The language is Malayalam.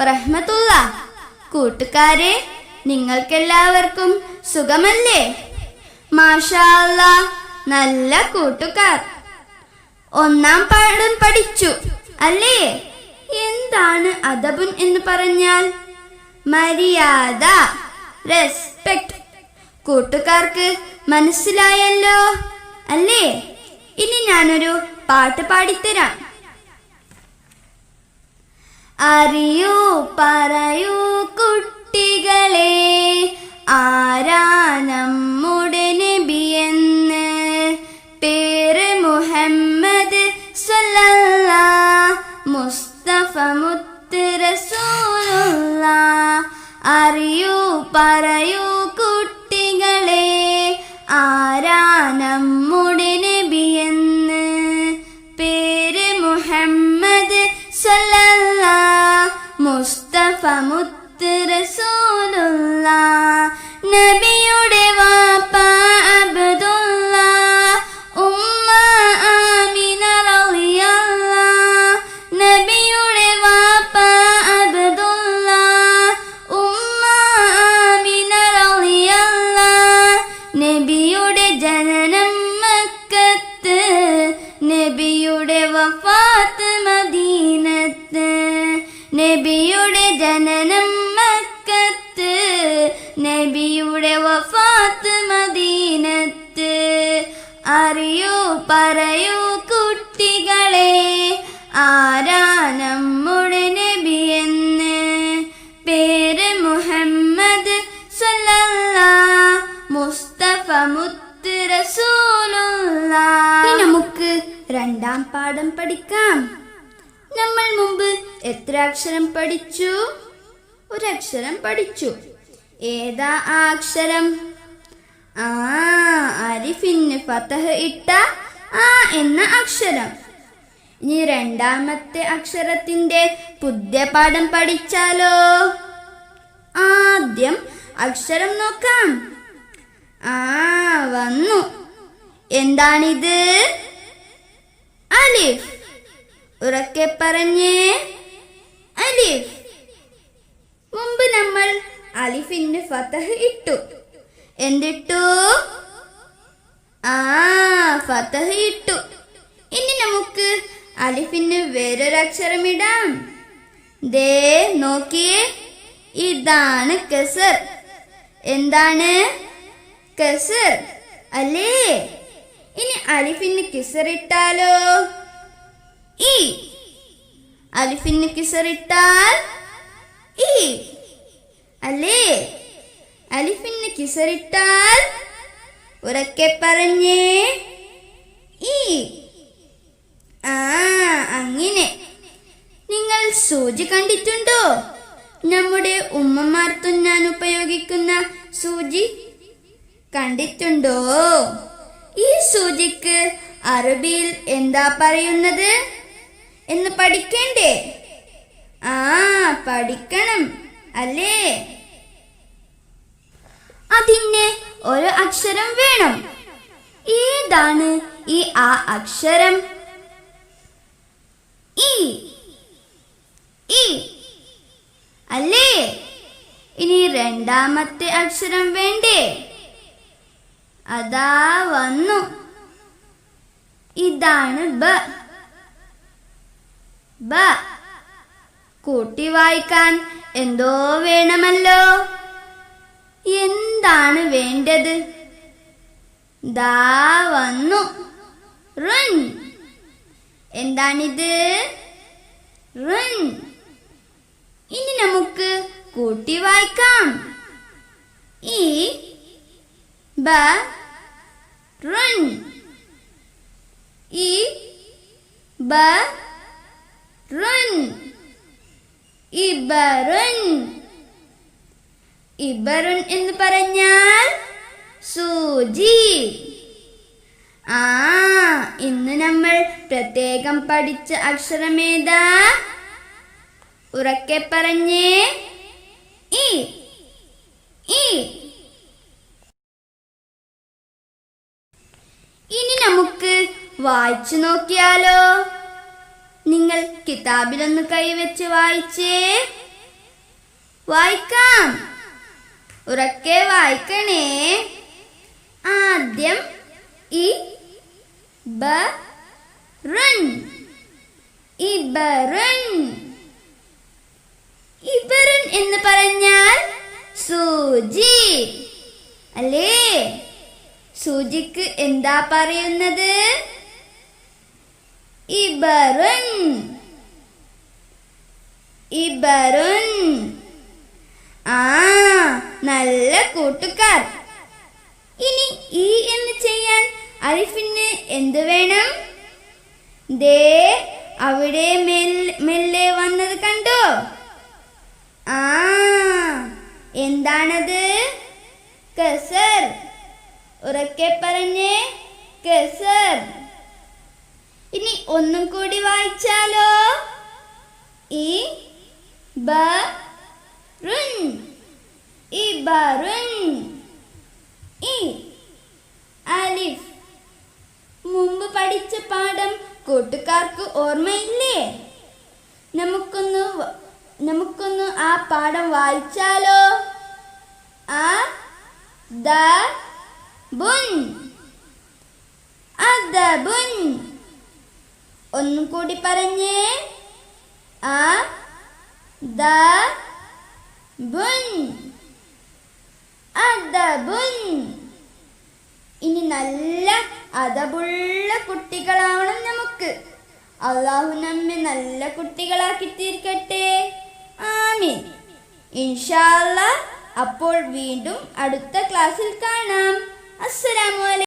വറഹ്മത്തുള്ള. കൂട്ടുകാരെ, നിങ്ങൾക്കെല്ലാവർക്കും സുഖമല്ലേ? മാഷാ അല്ലാഹ്, നല്ല കൂട്ടുകാർ. ഒന്നാം പാഠം പഠിച്ചു അല്ലേ? എന്താണ് അദബുൻ എന്ന് പറഞ്ഞാൽ? മര്യാദ, റെസ്പെക്ട്. കൂട്ടുകാർക്ക് മനസ്സിലായല്ലോ അല്ലേ? ഇനി ഞാനൊരു പാട്ട് പാടിത്തരാം. അറിയൂ പറയൂ കുട്ടികളെ, ആരാ നമ്മുടെ നബിയെന്ന്? പേര് മുഹമ്മദ് സ്വല്ലല്ലാഹ്, മുസ്തഫ മുത്ത് റസൂലുള്ളാഹ്. അറിയൂ പറയൂ കുട്ടികളെ, ആരാ നമ്മുടെ നബിയെന്ന്? പേര് മുഹമ്മദ് സ്വല്ലല്ലാഹ്, മുസ്തഫ മുത്ത് റസൂലുള്ളാഹ്. നബിയുടെ വാപ്പ അബ്ദുല്ലാഹ്, ഉമ്മ ആമിന റളിയല്ലാഹ്. നബിയുടെ വാപ്പ അബ്ദുല്ലാഹ്, ഉമ്മ ആമിന റളിയല്ലാഹ്. നബിയുടെ ജനനം മക്കത്ത്, നബിയുടെ വഫാത്ത് മദീനത്ത്. നബിയുടെ ജനനം മക്കത്ത്, നബിയുടെ വഫാത്ത് മദീനത്ത്. അറിയൂ പറയൂ കുട്ടികളെ, ആരാ നമ്മുടെ നബിയെന്ന്? പേര് മുഹമ്മദ് സ്വല്ലല്ലാഹ്, മുസ്തഫ മുത്ത് റസൂലുള്ളാഹ്. നമുക്ക് രണ്ടാം പാഠം പഠിക്കാം. നമ്മൾ മുമ്പ് എത്ര അക്ഷരം പഠിച്ചു? ഒരക്ഷരം പഠിച്ചു. ഏതാ ആ അക്ഷരം? അലിഫിന് ഫതഹ് ഇട്ട ആ എന്ന അക്ഷരം. ഇനി രണ്ടാമത്തെ അക്ഷരത്തിന്റെ പുതിയ പാഠം പഠിച്ചാലോ? ആദ്യം അക്ഷരം നോക്കാം. വന്നു. എന്താണിത്? അലിഫ്. ഉറക്കെ പറഞ്ഞേ, അലിഫ്. മുമ്പ് നമ്മൾ അലിഫിന് ഫതഹ് ഇട്ടു. എന്തിട്ടു? ഫതഹ് ഇട്ടു. ഇനി നമുക്ക് അലിഫിന് വേറൊരക്ഷരം ഇടാം. ദേ നോക്കിയേ, ഇതാണ് കസർ. എന്താണ്? കസർ അല്ലേ? ഇനി അലിഫിന് കിസറിട്ടാലോ? ഈ. അലിഫിന് കിസറിട്ടാൽ ഈ അല്ലേ? അലിഫിന് കിസറിട്ടാൽ ഉറക്കെ പറഞ്ഞേ, ഈ. അങ്ങനെ. നിങ്ങൾ സൂചി കണ്ടിട്ടുണ്ടോ? നമ്മുടെ ഉമ്മമാർ തുന്നാൻ ഉപയോഗിക്കുന്ന സൂചി കണ്ടിട്ടുണ്ടോ? ഈ സൂചിക്ക് അറബിയിൽ എന്താ പറയുന്നത് എന്ന് പഠിക്കണ്ടേ? പഠിക്കണം അല്ലേ? അതിന് ഒരു അക്ഷരം വേണം. ഏതാണ് ഈ അക്ഷരം? ഈ അല്ലേ? ഇനി രണ്ടാമത്തെ അക്ഷരം വേണ്ടേ? അതാ വന്നു. ഇതാണ് ബ. കൂട്ടി വായിക്കാൻ എന്തോ വേണമല്ലോ. എന്താണ് വേണ്ടത്? ദാ വന്നു. റുൻ. എന്താണിത്? റുൻ. ഇനി നമുക്ക് കൂട്ടി വായിക്കാം. ഈ ബ റുൻ. ഈ ബ റുൻ. ഇബറുൻ. ഇബറുൻ എന്ന് പറഞ്ഞാൽ സൂചി. ഇന്ന് നമ്മൾ പ്രത്യേകം പഠിച്ച അക്ഷരമേതാ? ഉറക്കെ പറഞ്ഞേ, ഈ. ഇനി നമുക്ക് വായിച്ചു നോക്കിയാലോ? നിങ്ങൾ കിതാബിലൊന്ന് കൈവച്ച് വായിച്ചേ. വായിക്കാം. ഉറക്കെ വായിക്കണേ. ആദ്യം ഇബറുൻ. ഇബറുൻ. ഇബറുൻ എന്ന് പറഞ്ഞാൽ സൂചി അല്ലേ? സൂചിക്ക് എന്താ പറയുന്നത്? ഇബറുൻ. ഇബറുൻ. നല്ല കൂട്ടുകാർ. ഇനി ഈ എന്ന് ചെയ്യാൻ അലിഫിന് എന്ത് വേണം? ദേ അവിടെ മെല്ലെ വന്നത് കണ്ടോ? എന്താണത്? കസർ. ഉറക്കെ പറഞ്ഞേ, കസർ. ഇനി ഒന്നും കൂടി വായിച്ചാലോ? ഇബറുൻ. ഇബറുൻ. അലിഫ്. മുമ്പ് പഠിച്ച പാഠം കൂട്ടുകാർക്ക് ഓർമ്മയില്ലേ? നമുക്കൊന്ന് ആ പാഠം വായിച്ചാലോ? അദബുൻ. അദബുൻ. ഒന്നും കൂടി പറഞ്ഞേ, അദബുൻ. അദബുൻ. ഇനി നല്ല അദബുള്ള കുട്ടികളാവണം നമുക്ക്. അല്ലാഹു നമ്മെ നല്ല കുട്ടികളാക്കി തീർക്കട്ടെ. ആമീൻ. ഇൻഷാ അല്ലാഹ്. അപ്പോൾ വീണ്ടും അടുത്ത ക്ലാസ്സിൽ കാണാം. അസ്സലാമു അലൈക്കും.